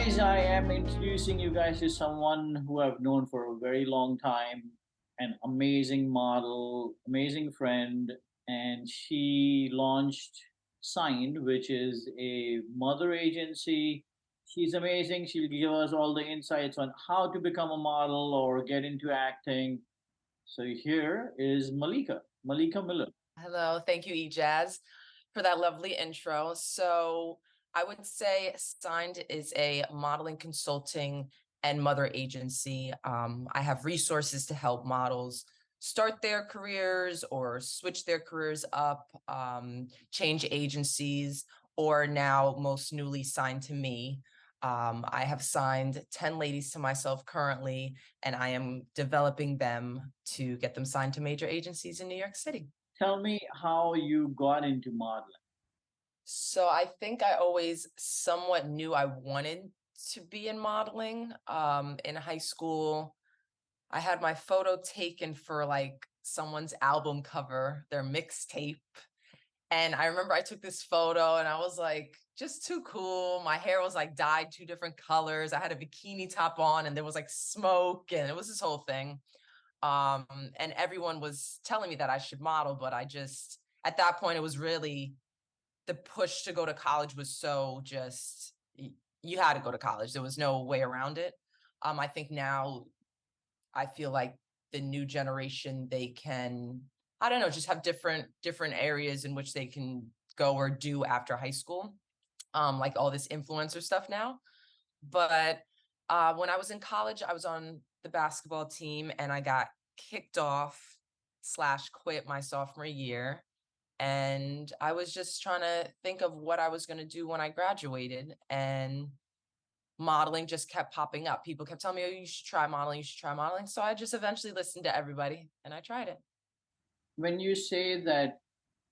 Guys, I am introducing you guys to someone who I've known for a very long time, an amazing model, amazing friend, and she launched Signed, which is a mother agency. She's amazing. She'll give us all the insights on how to become a model or get into acting. So here is Malika Miller. Hello, thank you, Ejaz, for that lovely intro. So I would say Signed is a modeling consulting and mother agency. I have resources to help models start their careers or switch their careers up, change agencies, or now most newly signed to me. I have signed 10 ladies to myself currently, and I am developing them to get them signed to major agencies in New York City. Tell me how you got into modeling. So I think I always somewhat knew I wanted to be in modeling. In high school, I had my photo taken for like someone's album cover, their mixtape. And I remember I took this photo and I was like, just too cool. My hair was like dyed 2 different colors. I had a bikini top on and there was like smoke and it was this whole thing. And everyone was telling me that I should model, but I just, at that point, it was really the push to go to college was so just, you had to go to college. There was no way around it. I think now I feel like the new generation, they can, I don't know, just have different areas in which they can go or do after high school, like all this influencer stuff now. But when I was in college, I was on the basketball team and I got kicked off / quit my sophomore year. And I was just trying to think of what I was going to do when I graduated. And modeling just kept popping up. People kept telling me, oh, you should try modeling. You should try modeling. So I just eventually listened to everybody and I tried it. When you say that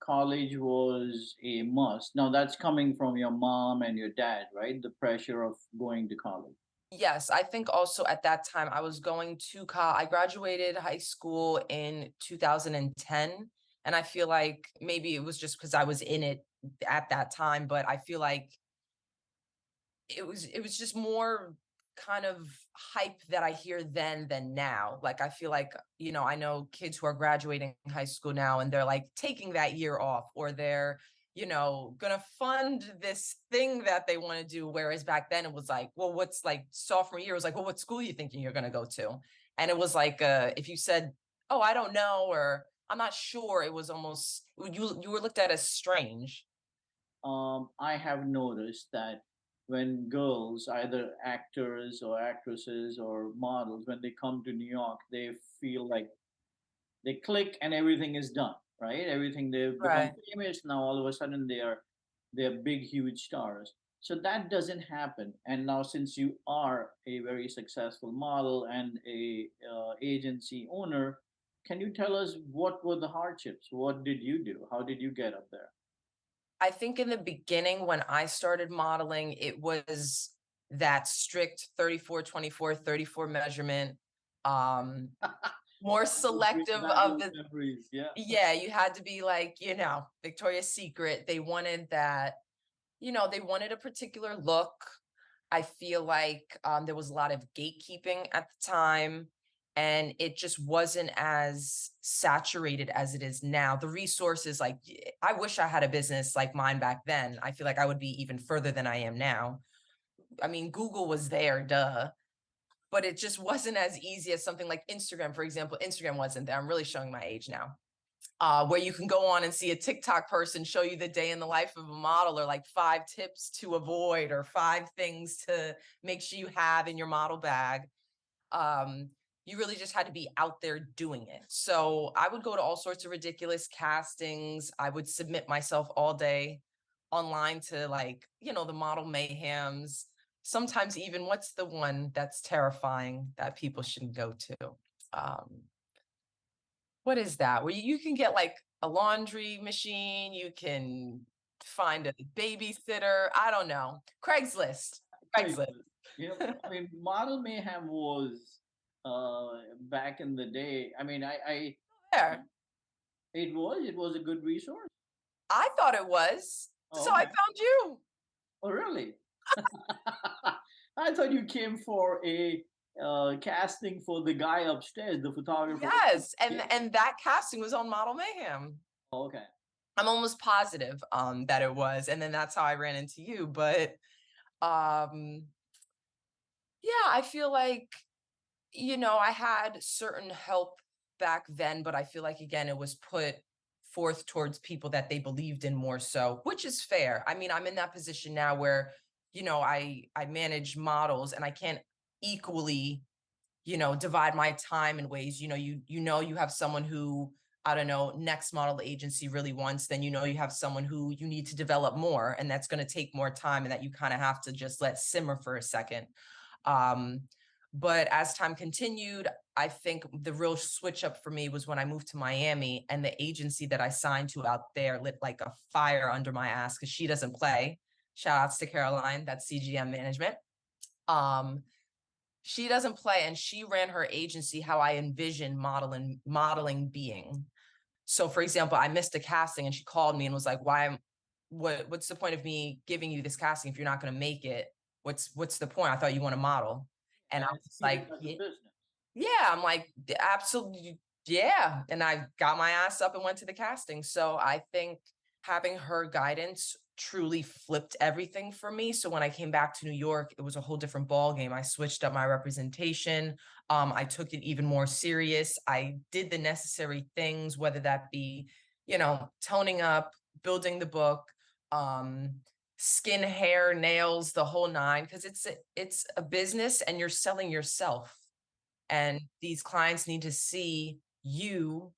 college was a must, now that's coming from your mom and your dad, right? The pressure of going to college. Yes, I think also at that time I was going to I graduated high school in 2010. And I feel like maybe it was just because I was in it at that time, but I feel like it was just more kind of hype that I hear then than now. Like I feel like, I know kids who are graduating high school now and they're like taking that year off or they're gonna fund this thing that they want to do. Whereas back then it was like, well, what's like sophomore year was like, well, what school are you thinking you're gonna go to? And it was like, if you said, oh, I don't know, or I'm not sure, it was almost, you were looked at as strange. I have noticed that when girls, either actors or actresses or models, when they come to New York, they feel like they click and everything is done, right? Everything, they've become Right. famous now. All of a sudden, they're big, huge stars. So that doesn't happen. And now, since you are a very successful model and a agency owner, can you tell us what were the hardships? What did you do? How did you get up there? I think in the beginning when I started modeling, it was that strict 34-24-34 measurement, um, more Bring selective back of those the, memories. Yeah. yeah, you had to be like, Victoria's Secret. They wanted that, they wanted a particular look. I feel like there was a lot of gatekeeping at the time, and it just wasn't as saturated as it is now. The resources, like, I wish I had a business like mine back then. I feel like I would be even further than I am now. I mean, Google was there, duh, but it just wasn't as easy as something like Instagram, for example. Instagram wasn't there. I'm really showing my age now. Where you can go on and see a TikTok person show you the day in the life of a model, or like 5 tips to avoid, or 5 things to make sure you have in your model bag. Um, you really just had to be out there doing it. So I would go to all sorts of ridiculous castings. I would submit myself all day online to, like, the model mayhems. Sometimes even, what's the one that's terrifying that people shouldn't go to? Um, what is that? Where you can get like a laundry machine, you can find a babysitter. I don't know. Craigslist. Crazy. Craigslist. I mean, model mayhem was back in the day. I mean, There. it was a good resource. I thought it was. Oh, So I okay. found you. Oh, really? I thought you came for a casting for the guy upstairs, the photographer. Yes, Yeah. and that casting was on Model Mayhem. Oh, okay. I'm almost positive that it was, and then that's how I ran into you. But um, yeah, I feel like, I had certain help back then, but I feel like again it was put forth towards people that they believed in more so, which is fair. I mean, I'm in that position now where, I manage models and I can't equally, divide my time in ways, you have someone who, I don't know, next model agency really wants, then you have someone who you need to develop more, and that's going to take more time, and that you kind of have to just let simmer for a second. Um, but as time continued, I think the real switch up for me was when I moved to Miami, and the agency that I signed to out there lit like a fire under my ass because she doesn't play. Shout outs to Caroline, that's CGM management. Um, she doesn't play, and she ran her agency how I envisioned modeling being. So for example, I missed a casting and she called me and was like, what's the point of me giving you this casting if you're not going to make it? What's the point? I thought you want to model. And I And was treat it like, as a yeah, business. yeah, I'm like, absolutely, yeah. And I got my ass up and went to the casting. So I think having her guidance truly flipped everything for me. So when I came back to New York, it was a whole different ball game. I switched up my representation. I took it even more serious. I did the necessary things, whether that be, toning up, building the book, um, skin, hair, nails, the whole nine, because it's a business and you're selling yourself. And these clients need to see you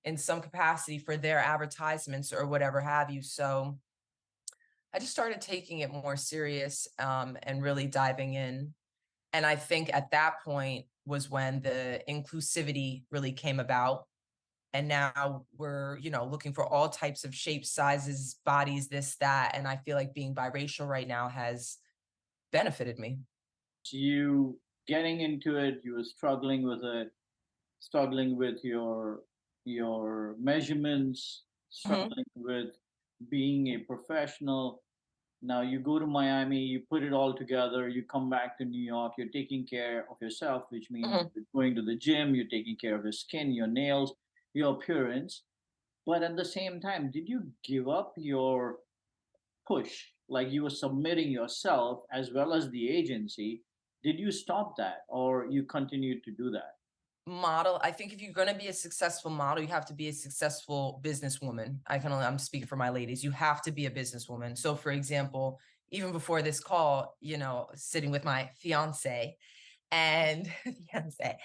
in some capacity for their advertisements or whatever have you. So I just started taking it more serious, and really diving in. And I think at that point was when the inclusivity really came about. And now we're, looking for all types of shapes, sizes, bodies, this, that. And I feel like being biracial right now has benefited me. You getting into it, you were struggling with it, struggling with your measurements, Mhm, struggling with being a professional. Now you go to Miami, you put it all together, you come back to New York, you're taking care of yourself, which means mhm. you're going to the gym, you're taking care of your skin, your nails, your appearance. But at the same time, did you give up your push? Like you were submitting yourself as well as the agency. Did you stop that or you continued to do that? Model, I think if you're going to be a successful model, you have to be a successful businesswoman. I'm speaking for my ladies. You have to be a businesswoman. So for example, even before this call, sitting with my fiance and fiance,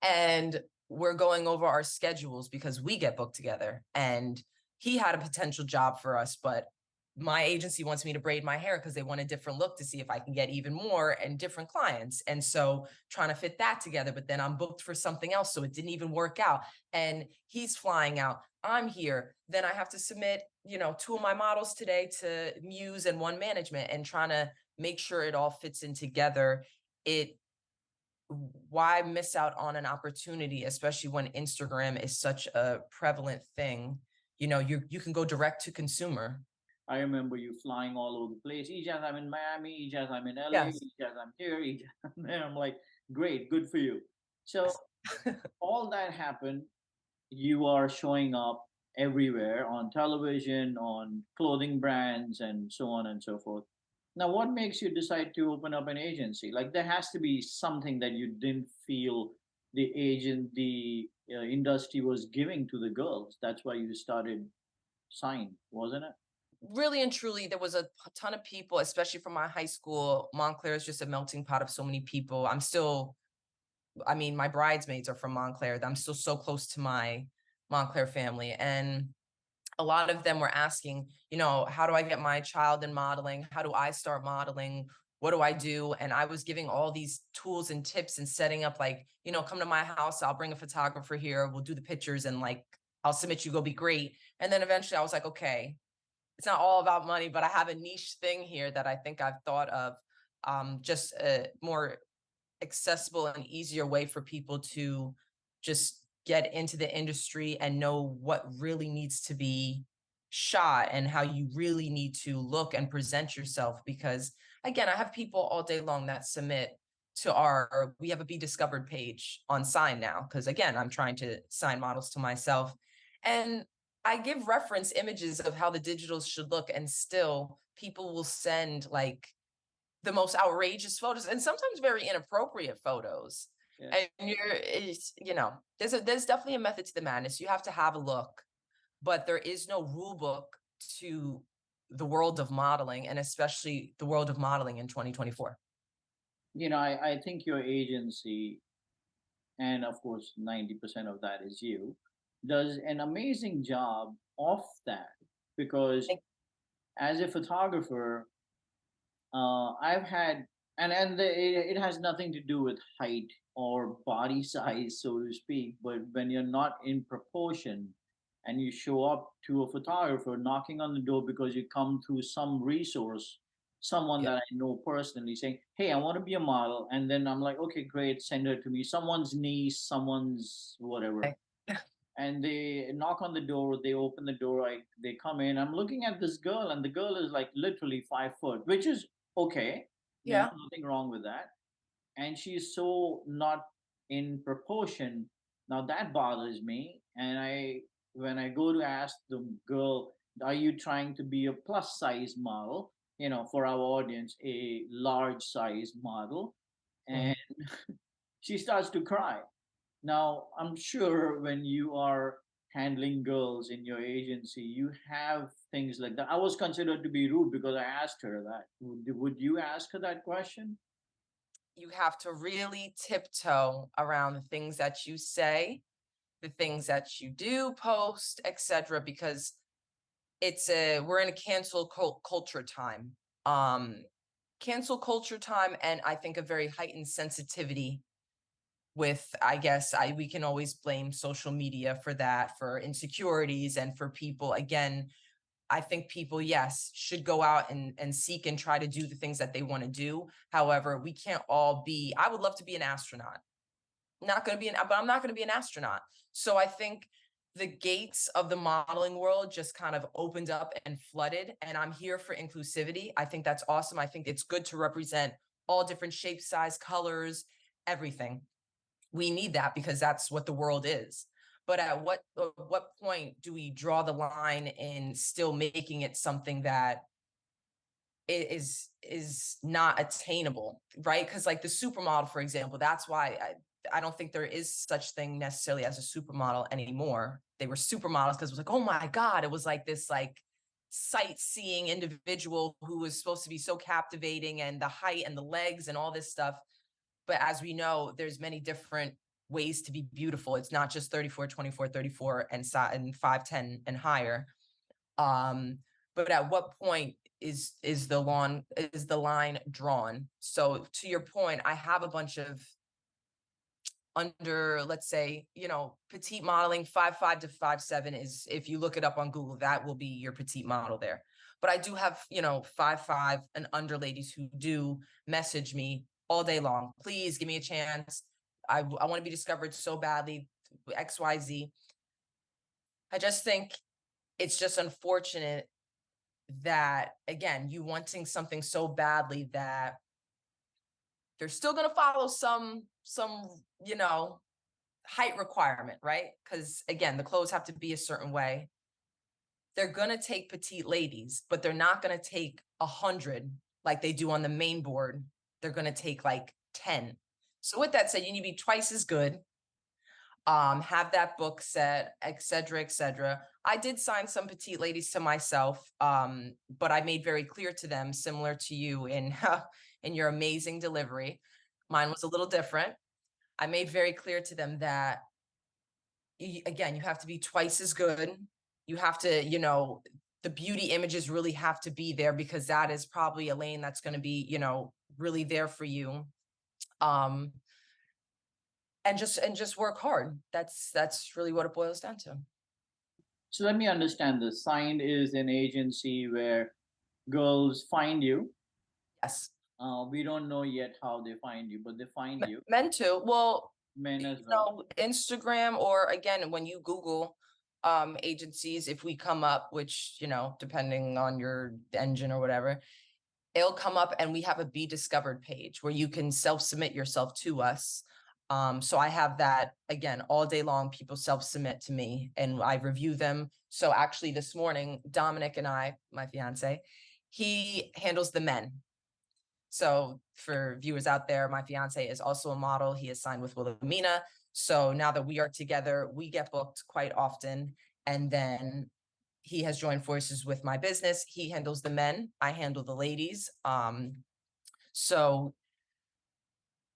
and we're going over our schedules because we get booked together, and he had a potential job for us, but my agency wants me to braid my hair because they want a different look to see if I can get even more and different clients. And so trying to fit that together, but then I'm booked for something else. So it didn't even work out. And he's flying out. I'm here. Then I have to submit, two of my models today to Muse and One Management, and trying to make sure it all fits in together. It Why miss out on an opportunity, especially when Instagram is such a prevalent thing? You can go direct to consumer. I remember you flying all over the place. Ejaz, I'm in Miami. Ejaz, I'm in LA. Yes. Ejaz, I'm here. Ejaz, I'm there. I'm like, great, good for you. So all that happened. You are showing up everywhere on television, on clothing brands, and so on and so forth. Now, what makes you decide to open up an agency? Like, there has to be something that you didn't feel the industry was giving to the girls. That's why you started Sign, wasn't it? Really and truly, there was a ton of people, especially from my high school. Montclair is just a melting pot of so many people. I mean, my bridesmaids are from Montclair. I'm still so close to my Montclair family. And a lot of them were asking, how do I get my child in modeling? How do I start modeling? What do I do? And I was giving all these tools and tips and setting up, like, come to my house. I'll bring a photographer here. We'll do the pictures, and like, I'll submit you, go be great. And then eventually I was like, okay, it's not all about money, but I have a niche thing here that I think I've thought of, just a more accessible and easier way for people to just get into the industry and know what really needs to be shot and how you really need to look and present yourself. Because again, I have people all day long that submit to we have a Be Discovered page on Sign now, because again, I'm trying to sign models to myself. And I give reference images of how the digitals should look, and still people will send like the most outrageous photos and sometimes very inappropriate photos. Yes. And there's definitely a method to the madness. You have to have a look, but there is no rule book to the world of modeling, and especially the world of modeling in 2024. I think your agency, and of course 90% of that is you, does an amazing job of that, because Like, as a photographer, I've had, it has nothing to do with height or body size, so to speak. But when you're not in proportion, and you show up to a photographer knocking on the door because you come through some resource, someone yeah, that I know personally, saying, "Hey, I want to be a model," and then I'm like, "Okay, great, send her to me." Someone's niece, someone's whatever, like, and they knock on the door, they open the door, they come in, I'm looking at this girl, and the girl is like literally 5 foot, which is okay, yeah, nothing wrong with that, and she's so not in proportion. Now that bothers me, and when I go to ask the girl, are you trying to be a plus size model, for our audience, a large size model, and mm. she starts to cry. Now, I'm sure when you are handling girls in your agency, you have things like that. I was considered to be rude because I asked her that. Would you ask her that question? You have to really tiptoe around the things that you say, the things that you do, post, etc. Because we're in a culture time. Um, Cancel culture time, and I think a very heightened sensitivity with, I guess, we can always blame social media for that, for insecurities, and for people, again, I think people, yes, should go out and seek and try to do the things that they want to do. However, we can't all be, I would love to be an astronaut. Not going to be but I'm not going to be an astronaut. So I think the gates of the modeling world just kind of opened up and flooded, and I'm here for inclusivity. I think that's awesome. I think it's good to represent all different shapes, size, colors, everything. We need that because that's what the world is. But at what point do we draw the line in still making it something that is not attainable, right? Because like the supermodel, for example, that's why I don't think there is such thing necessarily as a supermodel anymore. They were supermodels because it was like, oh my God, it was like this like sightseeing individual who was supposed to be so captivating, and the height and the legs and all this stuff. But as we know, there's many different ways to be beautiful. It's not just 34, 24, 34 and 5'10" and higher. Um, but at what point is the line drawn? So to your point, I have a bunch of under, let's say, petite modeling. 5'5" to 5'7" is, if you look it up on Google, that will be your petite model there. But I do have 5'5" and under ladies who do message me all day long. Please give me a chance. I want to be discovered so badly. XYZ. I just think it's just unfortunate that, again, you wanting something so badly that they're still going to follow some height requirement, right? Because again, the clothes have to be a certain way. They're going to take petite ladies, but they're not going to take 100 like they do on the main board. They're going to take like 10. So with that said, you need to be twice as good, have that book set, et cetera, et cetera. I did sign some petite ladies to myself, but I made very clear to them, similar to you in in your amazing delivery. Mine was a little different. I made very clear to them that, again, you have to be twice as good. You have to, the beauty images really have to be there, because that is probably a lane that's going to be, really there for you. Um, and just work hard. That's really what it boils down to. So let me understand this. Signed is an agency where girls find you. Yes. We don't know yet how they find you, but they find you. Meant to. Well, Men as well. Instagram, or again, when you Google agencies, if we come up, which, depending on your engine or whatever, it'll come up and we have a Be Discovered page where you can self-submit yourself to us. So I have that again all day long. People self-submit to me and I review them. So actually this morning, Dominic and I, my fiance, he handles the men. So for viewers out there, my fiance is also a model. He is signed with Wilhelmina. So now that we are together, we get booked quite often. And then he has joined forces with my business. He handles the men, I handle the ladies. So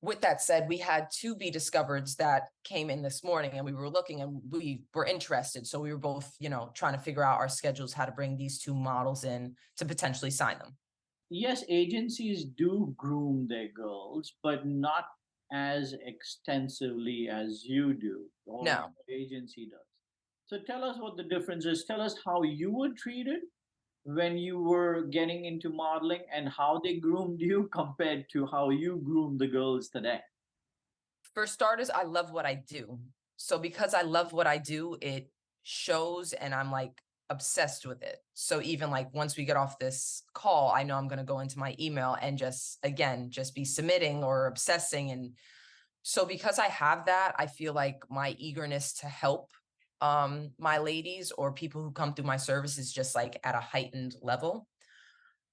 with that said, we had two Be Discovereds that came in this morning and we were looking and we were interested. So we were both, trying to figure out our schedules, how to bring these two models in to potentially sign them. Yes, agencies do groom their girls, but not as extensively as you do or No. your agency does. So tell us what the difference is. Tell us how you were treated when you were getting into modeling and how they groomed you compared to how you groom the girls today. For starters, I love what I do. So because I love what I do, it shows and I'm like obsessed with it. So even like once we get off this call, I know I'm going to go into my email and just be submitting or obsessing. And so because I have that, I feel like my eagerness to help my ladies or people who come through my service is just like at a heightened level.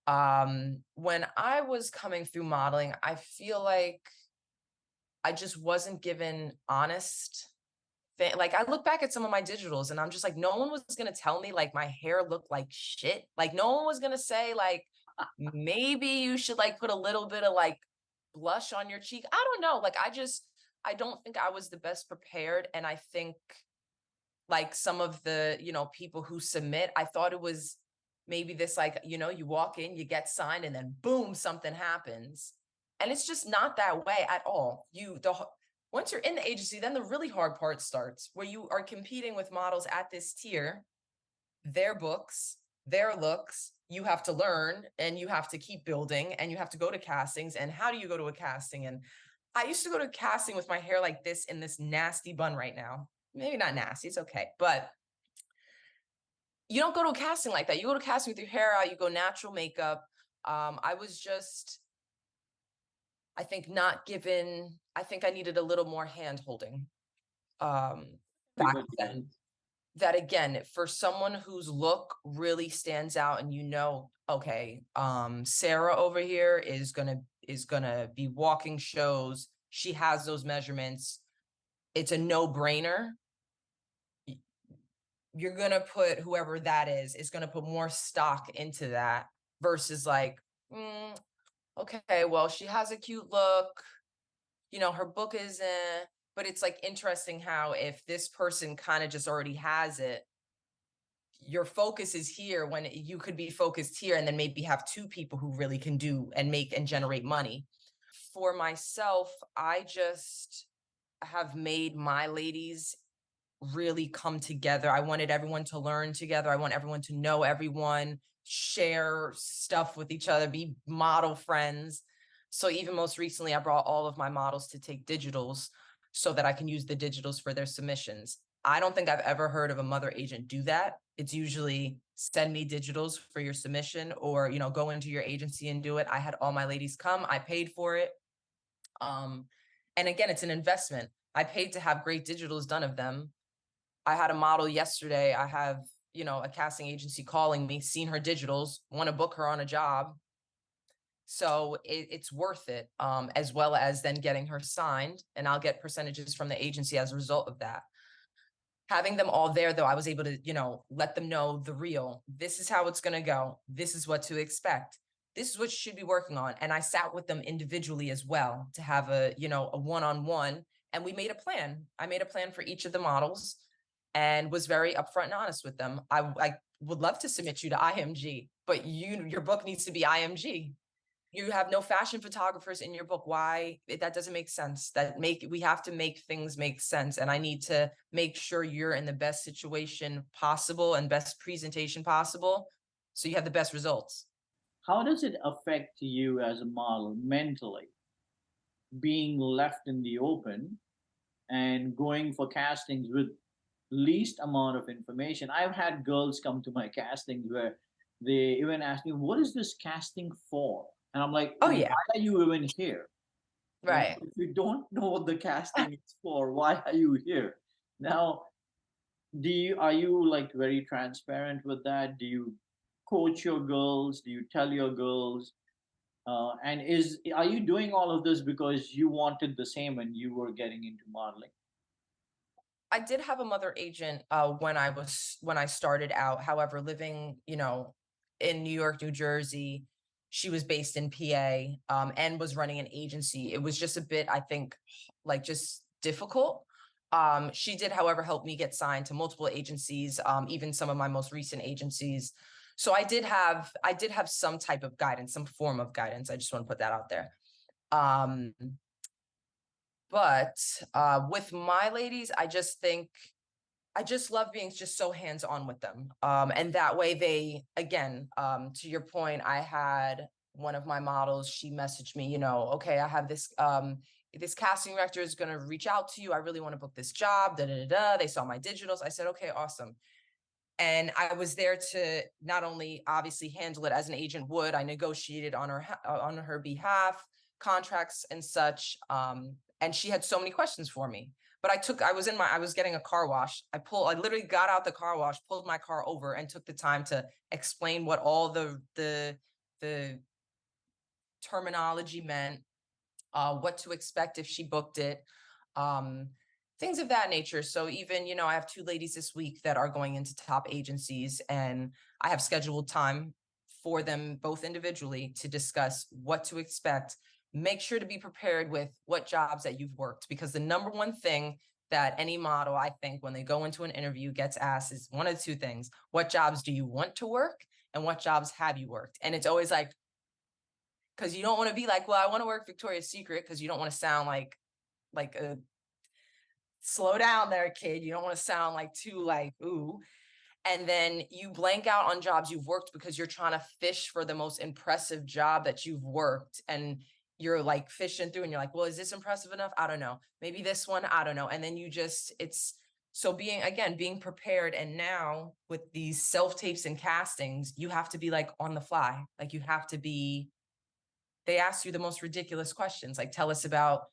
When I was coming through modeling, I feel like I just wasn't given honest like I look back at some of my digitals and I'm just like, no one was gonna tell me like my hair looked like shit. Like no one was gonna say like maybe you should like put a little bit of like blush on your cheek. I don't know. Like I don't think I was the best prepared. And I think like some of the, people who submit, I thought it was maybe this like, you walk in, you get signed, and then boom, something happens. And it's just not that way at all. Once you're in the agency, then the really hard part starts where you are competing with models at this tier, their books, their looks, you have to learn and you have to keep building and you have to go to castings. And how do you go to a casting? And I used to go to casting with my hair like this in this nasty bun right now. Maybe not nasty, it's okay. But you don't go to a casting like that. You go to casting with your hair out, you go natural makeup. I was just, I think not given, I think I needed a little more hand holding back Everybody does. then. That again, for someone whose look really stands out and okay, Sarah over here is gonna be walking shows. She has those measurements. It's a no-brainer. You're gonna put whoever that is gonna put more stock into that versus like, okay, well, she has a cute look, her book is but it's like interesting how if this person kind of just already has it, your focus is here when you could be focused here and then maybe have two people who really can do and make and generate money. For myself, I just have made my ladies really come together. I wanted everyone to learn together. I want everyone to know everyone, share stuff with each other, be model friends. So even most recently, I brought all of my models to take digitals so that I can use the digitals for their submissions. I don't think I've ever heard of a mother agent do that. It's usually send me digitals for your submission or, go into your agency and do it. I had all my ladies come, I paid for it. And again, it's an investment. I paid to have great digitals done of them. I had a model yesterday. I have, a casting agency calling me, seen her digitals, want to book her on a job. So it's worth it, as well as then getting her signed, and I'll get percentages from the agency as a result of that. Having them all there, though, I was able to, let them know the real. This is how it's going to go. This is what to expect. This is what you should be working on. And I sat with them individually as well to have a one-on-one, and we made a plan. I made a plan for each of the models and was very upfront and honest with them. I would love to submit you to IMG, but your book needs to be IMG. You have no fashion photographers in your book. Why? That doesn't make sense. We have to make things make sense. And I need to make sure you're in the best situation possible and best presentation possible, so you have the best results. How does it affect you as a model mentally, being left in the open and going for castings with least amount of information? I've had girls come to my castings where they even ask me, "What is this casting for?" And I'm like, Oh why yeah, are you even here? right. If you don't know what the casting is for, why are you here? Now, are you like very transparent with that? Do you coach your girls? Do you tell your girls? And are you doing all of this because you wanted the same when you were getting into modeling? I did have a mother agent when I started out. However, living, in New York, New Jersey, she was based in PA, and was running an agency. It was just a bit, I think, like just difficult. She did, however, help me get signed to multiple agencies, even some of my most recent agencies. So I did have some type of guidance, some form of guidance. I just want to put that out there. Um, but with my ladies, I just love being just so hands-on with them. And that way they, again, to your point, I had one of my models, she messaged me, okay, I have this casting director is going to reach out to you. I really want to book this job. Da, da, da, da. They saw my digitals. I said, okay, awesome. And I was there to not only obviously handle it as an agent would, I negotiated on her behalf, contracts and such. And she had so many questions for me. But I was getting a car wash. I literally got out the car wash, pulled my car over, and took the time to explain what all the terminology meant, what to expect if she booked it, um, things of that nature. So even, I have two ladies this week that are going into top agencies, and I have scheduled time for them both individually to discuss what to expect. Make sure to be prepared with what jobs that you've worked, because the number one thing that any model, I think, when they go into an interview gets asked is one of two things: what jobs do you want to work, and what jobs have you worked? And it's always like, because you don't want to be like, well, I want to work Victoria's Secret, because you don't want to sound like a slow down there, kid. You don't want to sound like too like ooh. And then you blank out on jobs you've worked because you're trying to fish for the most impressive job that you've worked. And you're like fishing through and you're like, well, is this impressive enough? I don't know. Maybe this one, I don't know. And then it's so being prepared. And now with these self tapes and castings, you have to be like on the fly. Like you have to be, they ask you the most ridiculous questions. Like, tell us about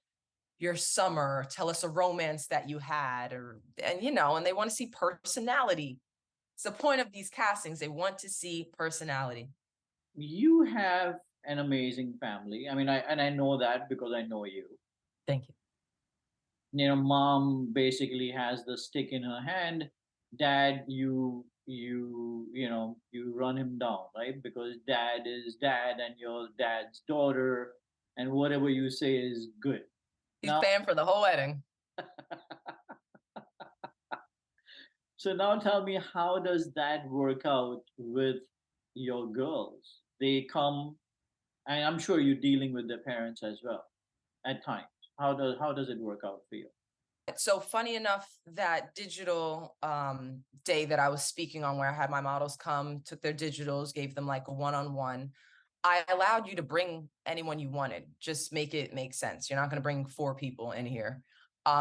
your summer, tell us a romance that you had, and they want to see personality. It's the point of these castings. They want to see personality. You have an amazing family. I mean, I know that because I know you. Thank you. Mom basically has the stick in her hand. Dad, you run him down, right? Because dad is dad and you're dad's daughter, and whatever you say is good. He's Now, paying for the whole wedding. so now tell me, how does that work out with your girls? They come, and I'm sure you're dealing with their parents as well at times. How does it work out for you? So funny enough, that digital day that I was speaking on, where I had my models come, took their digitals, gave them like a one-on-one. I allowed you to bring anyone you wanted. Just make it make sense. You're not going to bring four people in here.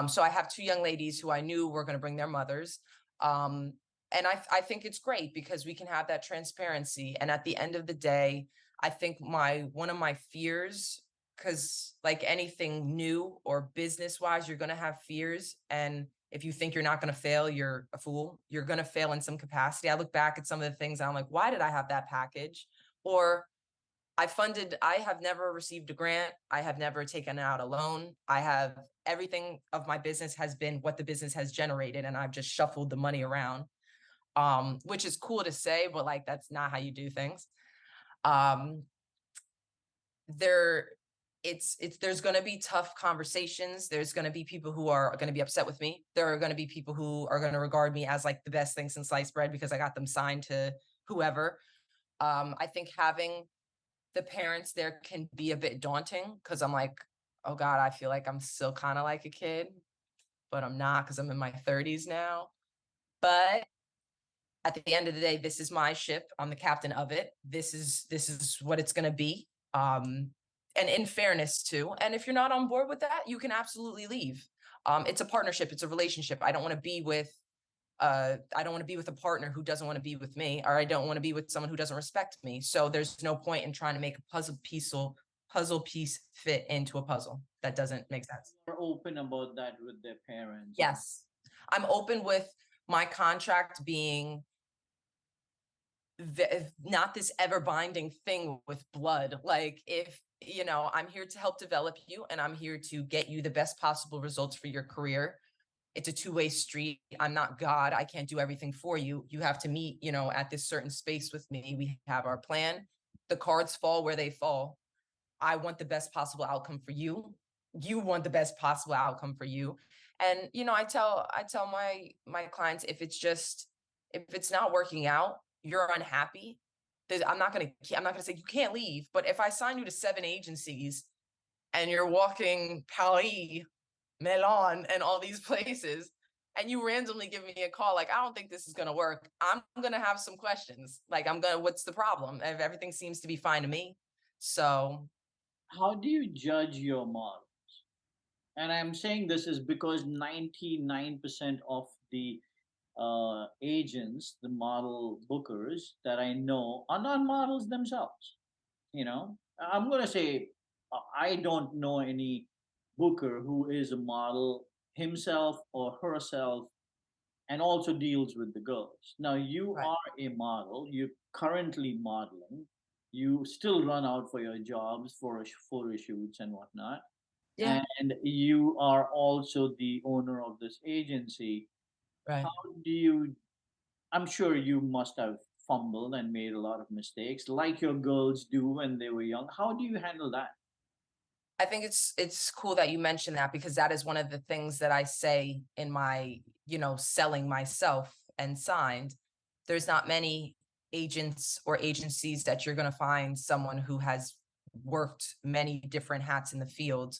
So I have two young ladies who I knew were going to bring their mothers. Um, and I think it's great because we can have that transparency. And at the end of the day, I think one of my fears, because like anything new or business wise, you're going to have fears. And if you think you're not going to fail, you're a fool. You're going to fail in some capacity. I look back at some of the things and I'm like, why did I have that package? Or I have never received a grant. I have never taken out a loan. Everything of my business has been what the business has generated, and I've just shuffled the money around, which is cool to say, but like, that's not how you do things. Um, there, there's going to be tough conversations. There's going to be people who are going to be upset with me. There are going to be people who are going to regard me as like the best thing since sliced bread because I got them signed to whoever. I think having the parents there can be a bit daunting because I'm like, oh God, I feel like I'm still kind of like a kid, but I'm not because I'm in my 30s now. But at the end of the day, this is my ship. I'm the captain of it. This is what it's going to be. And in fairness too. And if you're not on board with that, you can absolutely leave. It's a partnership. It's a relationship. I don't want to be with I don't want to be with a partner who doesn't want to be with me, or I don't want to be with someone who doesn't respect me. So there's no point in trying to make a puzzle piece fit into a puzzle. That doesn't make sense. Are open about that with their parents. Yes. I'm open with my contract being not this ever binding thing with blood. Like, if, I'm here to help develop you and I'm here to get you the best possible results for your career. It's a two-way street. I'm not God. I can't do everything for you. You have to meet, at this certain space with me. We have our plan. The cards fall where they fall. I want the best possible outcome for you. You want the best possible outcome for you. And, I tell my clients, if it's not working out, you're unhappy. I'm not going to say you can't leave, but if I sign you to 7 agencies and you're walking Paris, Milan, and all these places, and you randomly give me a call, like, I don't think this is going to work, I'm going to have some questions. Like, what's the problem? If everything seems to be fine to me. So, How do you judge your model? And I'm saying this is because 99% of the agents, the model bookers that I know, are not models themselves. I'm going to say I don't know any booker who is a model himself or herself and also deals with the girls. Now, you right. are a model, you're currently modeling, you still run out for your jobs for photo shoots and whatnot, Yeah. and you are also the owner of this agency. Right. How do you, I'm sure you must have fumbled and made a lot of mistakes like your girls do when they were young. How do you handle that? I think it's cool that you mentioned that, because that is one of the things that I say in my, selling myself and signed. There's not many agents or agencies that you're going to find someone who has worked many different hats in the field.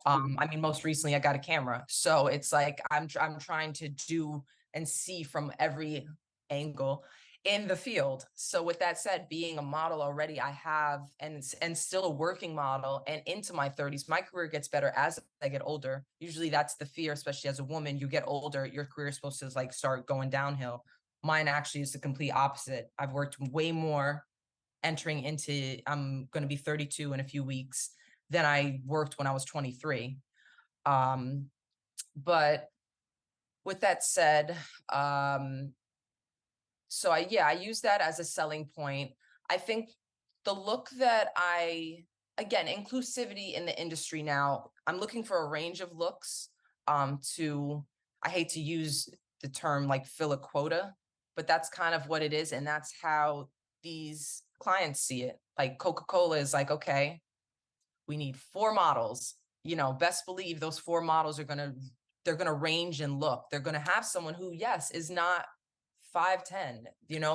I mean, most recently I got a camera, so it's like I'm trying to do and see from every angle in the field. So with that said, being a model already, I have, and still a working model, and into my 30s, my career gets better as I get older. Usually that's the fear, especially as a woman. You get older, your career is supposed to like start going downhill. Mine actually is the complete opposite. I've worked way more entering into, I'm going to be 32 in a few weeks, than I worked when I was 23. But with that said, so I use that as a selling point. I think the look that again, inclusivity in the industry now, I'm looking for a range of looks. To I hate to use the term like fill a quota, but that's kind of what it is, and that's how these clients see it. Like Coca-Cola is like, okay, we need 4 models. Best believe those 4 models they're gonna range and look. They're gonna have someone who, yes, is not 5'10",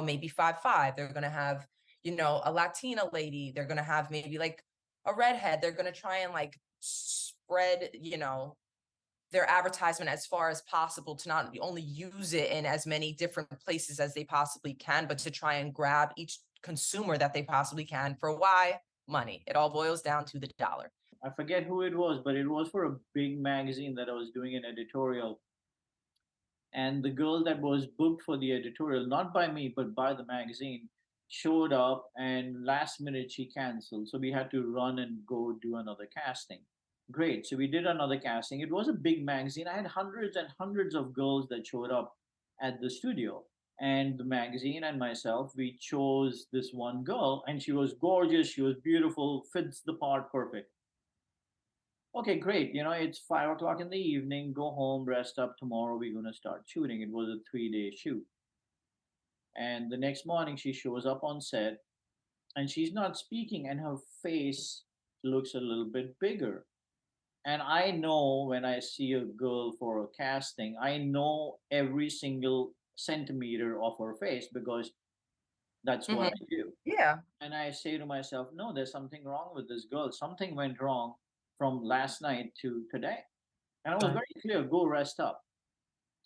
maybe 5'5". They're gonna have, a Latina lady. They're gonna have maybe like a redhead. They're gonna try and like spread, their advertisement as far as possible to not only use it in as many different places as they possibly can, but to try and grab each consumer that they possibly can. For why? Money. It all boils down to the dollar. I forget who it was, but it was for a big magazine that I was doing an editorial. And the girl that was booked for the editorial, not by me, but by the magazine, showed up and last minute she canceled. So we had to run and go do another casting. Great. So we did another casting. It was a big magazine. I had hundreds and hundreds of girls that showed up at the studio. And the magazine and myself, we chose this one girl, and she was gorgeous. She was beautiful, fits the part perfect. Okay, great. It's 5 o'clock in the evening. Go home, rest up. Tomorrow we're gonna start shooting. It was a 3-day shoot. And the next morning she shows up on set and she's not speaking and her face looks a little bit bigger. And I know when I see a girl for a casting, I know every single centimeter of her face because that's what Mhm. I do. Yeah. And I say to myself, no, there's something wrong with this girl. Something went wrong from last night to today. And I was Right. very clear, go rest up.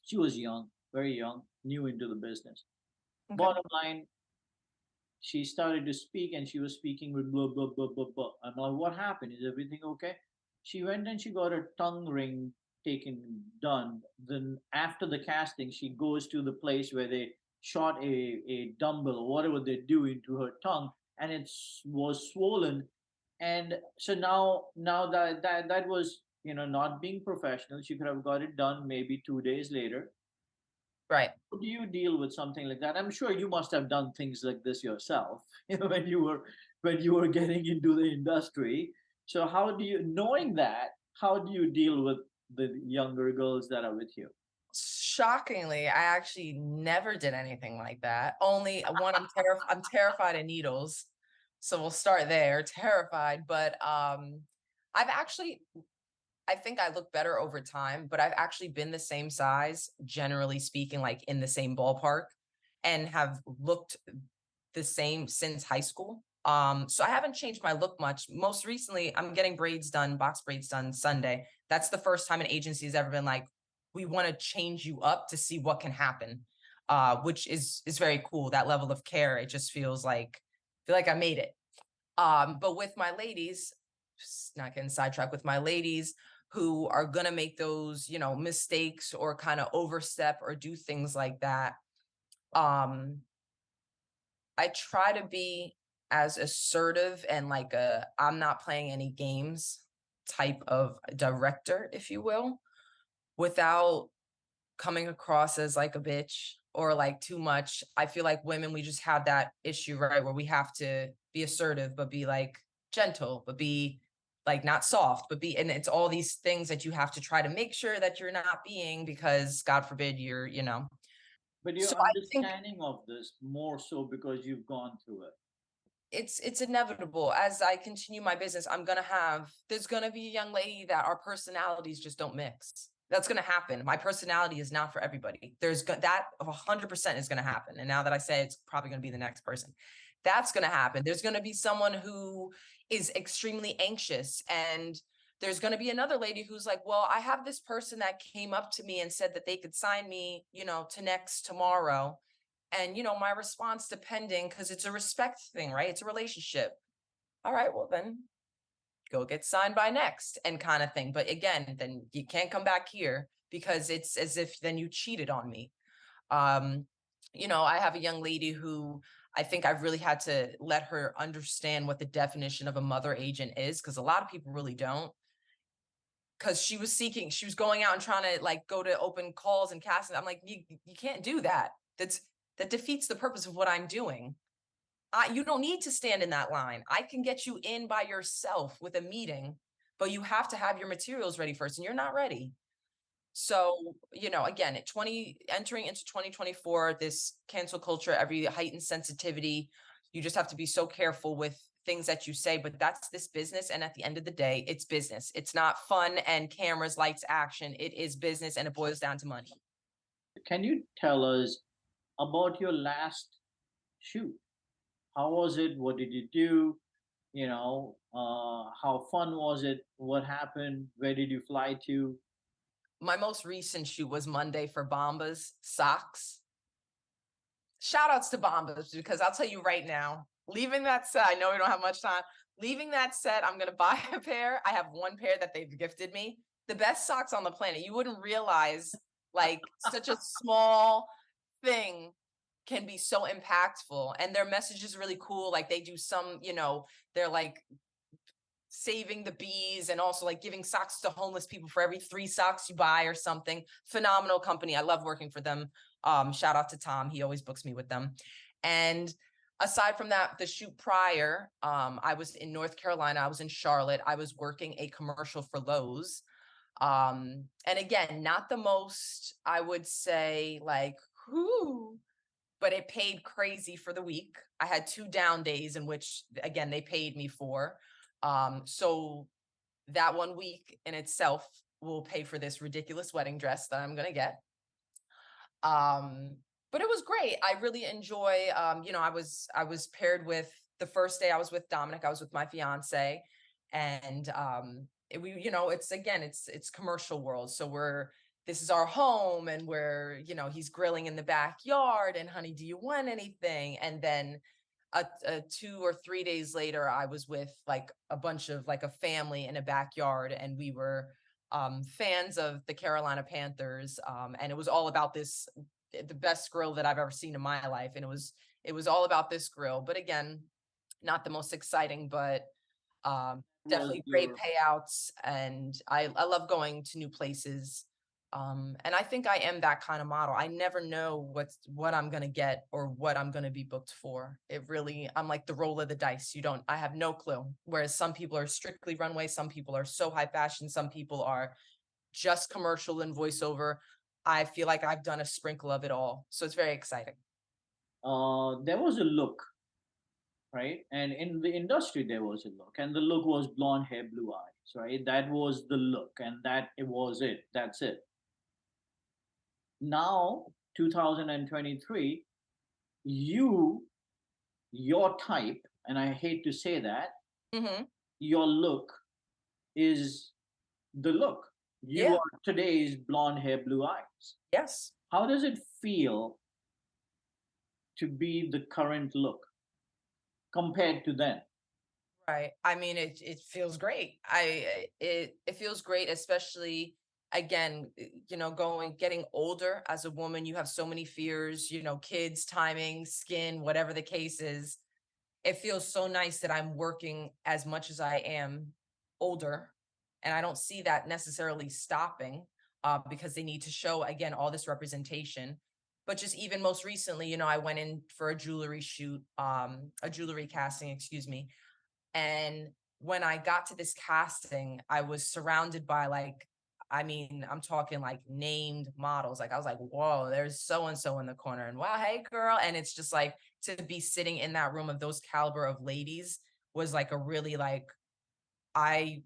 She was young, very young, new into the business. Okay. Bottom line, she started to speak and she was speaking with blah, blah, blah, blah, blah. I'm like, what happened? Is everything okay? She went and she got her tongue ring taken done, then after the casting, she goes to the place where they shot a dumbbell or whatever they do into her tongue, and it was swollen. And so now that was, not being professional. She could have got it done maybe 2 days later. Right. How do you deal with something like that? I'm sure you must have done things like this yourself, when you were getting into the industry. So how do you, knowing that, how do you deal with the younger girls that are with you? Shockingly, I actually never did anything like that. Only one, I'm terrified of needles. So we'll start there, terrified. But I've actually I think I look better over time, but I've actually been the same size, generally speaking, like in the same ballpark, and have looked the same since high school. So I haven't changed my look much. Most recently, I'm getting braids done, box braids done Sunday. That's the first time an agency has ever been like, we want to change you up to see what can happen. Which is very cool. That level of care, it just feel like I made it. But with my ladies, not getting sidetracked, with my ladies who are gonna make those, mistakes or kind of overstep or do things like that. Um, I try to be as assertive and like I'm not playing any games type of director, if you will, without coming across as like a bitch or like too much. I feel like women, we just have that issue, right? Where we have to be assertive, but be like gentle, but be like not soft, but be, and it's all these things that you have to try to make sure that you're not being, because God forbid you're. But So you're I think understanding of this more so because you've gone through it. it's inevitable. As I continue my business, there's gonna be a young lady that our personalities just don't mix. That's gonna happen. My personality is not for everybody. That 100% is gonna happen. And now that I say it's probably gonna be the next person, that's gonna happen. There's gonna be someone who is extremely anxious, and there's gonna be another lady who's like, well, I have this person that came up to me and said that they could sign me, to next tomorrow. And, my response, depending, because it's a respect thing, right? It's a relationship. All right, well, then go get signed by next and kind of thing. But again, then you can't come back here because it's as if then you cheated on me. Um, I have a young lady who I think I've really had to let her understand what the definition of a mother agent is, because a lot of people really don't. Because she was going out and trying to like go to open calls and casting. I'm like, you can't do that. That defeats the purpose of what I'm doing. You don't need to stand in that line. I can get you in by yourself with a meeting, but you have to have your materials ready first, and you're not ready. So, again, entering into 2024, this cancel culture, every heightened sensitivity, you just have to be so careful with things that you say, but that's this business. And at the end of the day, it's business. It's not fun and cameras, lights, action. It is business, and it boils down to money. Can you tell us about your last shoot? How was it? What did you do? How fun was it? What happened? Where did you fly to? My most recent shoot was Monday for Bombas socks. Shout outs to Bombas, because I'll tell you right now, leaving that set, I know we don't have much time. Leaving that set, I'm going to buy a pair. I have one pair that they've gifted me. The best socks on the planet. You wouldn't realize like such a small thing can be so impactful. And their message is really cool. Like they do some, they're like saving the bees and also like giving socks to homeless people for every 3 socks you buy or something. Phenomenal company. I love working for them. Shout out to Tom. He always books me with them. And aside from that, the shoot prior, I was in North Carolina. I was in Charlotte. I was working a commercial for Lowe's. And again, not the most, I would say, like, whoo, but it paid crazy for the week. I had 2 down days in which, again, they paid me for. So that one week in itself will pay for this ridiculous wedding dress that I'm gonna get. Um, but it was great. I really enjoy. I was paired with, the first day I was with Dominic. I was with my fiance, and it's commercial world. So this is our home, and he's grilling in the backyard, and honey, do you want anything? And then 2 or 3 days later, I was with like a bunch of like a family in a backyard, and we were fans of the Carolina Panthers, and it was all about the best grill that I've ever seen in my life, and it was all about this grill. But again, not the most exciting, but Was definitely great your payouts, and I love going to new places. And I think I am that kind of model. I never know what I'm gonna get or what I'm gonna be booked for. I'm like the roll of the dice. I have no clue. Whereas some people are strictly runway, some people are so high fashion, some people are just commercial and voiceover. I feel like I've done a sprinkle of it all. So it's very exciting. there was a look, right? And in the industry, there was a look, and the look was blonde hair, blue eyes, right? That was the look, and that it was it. That's it. Now, 2023, you, your type, and I hate to say that, Hmm. your look is the look. You Yeah. are today's blonde hair, blue eyes. Yes. How does it feel to be the current look compared to then? Right. I mean, it feels great. It feels great, especially again, getting older as a woman, you have so many fears, kids, timing, skin, whatever the case is. It feels so nice that I'm working as much as I am older, and I don't see that necessarily stopping, because they need to show again all this representation. But just even most recently, I went in for a jewelry shoot, a jewelry casting, excuse me, and when I got to this casting, I was surrounded by I mean, I'm talking like named models. Like I was like, whoa, there's so and so in the corner. And wow, hey girl. And it's just like to be sitting in that room of those caliber of ladies was like a really I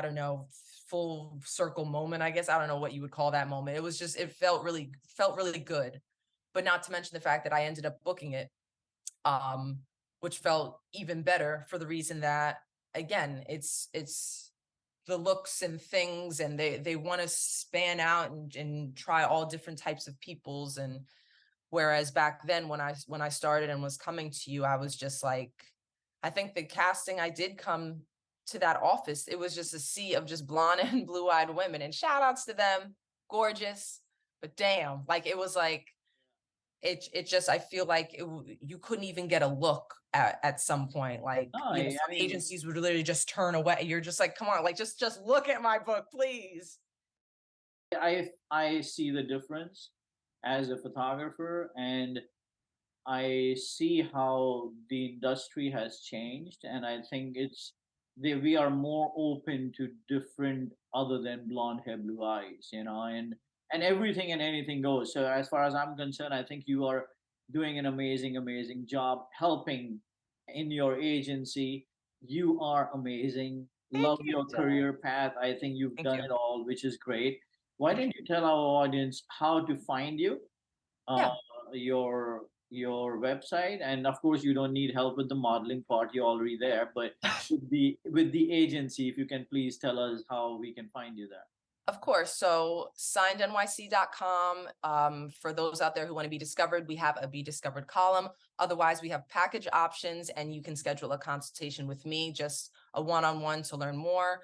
don't know, full circle moment, I guess. I don't know what you would call that moment. It felt really good. But not to mention the fact that I ended up booking it, um, which felt even better for the reason that again, it's the looks and things, and they want to span out and try all different types of peoples. And whereas back then when I started and was coming to you, I was just like, I think the casting I did come to that office, it was just a sea of just blonde and blue-eyed women. And shout outs to them, gorgeous, but damn, like it was like it just I feel like you couldn't even get a look at some point. Like, No, I some mean, agencies would literally just turn away. You're just like, come on, like just look at my book, please. I see the difference as a photographer, and I see how the industry has changed, and I think we are more open to different other than blonde hair, blue eyes, and everything and anything goes. So as far as I'm concerned, I think you are doing an amazing job helping in your agency. You are amazing. Thank Love you, your Jen. career path. I think you've Thank done you. it all, which is great. Why Thank don't you. you tell our audience how to find you? uh, Yeah. your website, and of course you don't need help with the modeling part, you're already there, but with the agency, if you can please tell us how we can find you there. Of course. So signednyc.com. For those out there who want to be discovered, we have a Be Discovered column. Otherwise, we have package options, and you can schedule a consultation with me, just a one-on-one to learn more.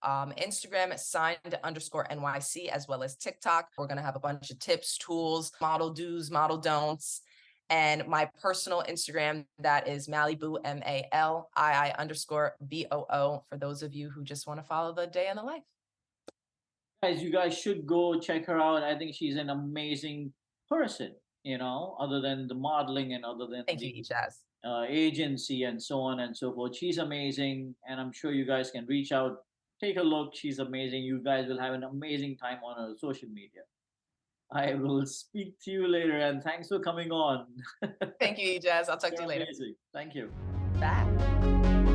Instagram at signed_NYC, as well as TikTok. We're going to have a bunch of tips, tools, model do's, model don'ts. And my personal Instagram, that is Malibu, MALII_BOO, for those of you who just want to follow the day in the life. Guys, you guys should go check her out. I think she's an amazing person, other than the modeling and other than Thank the you, Ejaz. agency and so on and so forth. She's amazing, and I'm sure you guys can reach out, take a look. She's amazing. You guys will have an amazing time on her social media. I will speak to you later, and thanks for coming on. Thank you, Ejaz. I'll talk to You're you later. amazing. Thank you. Bye.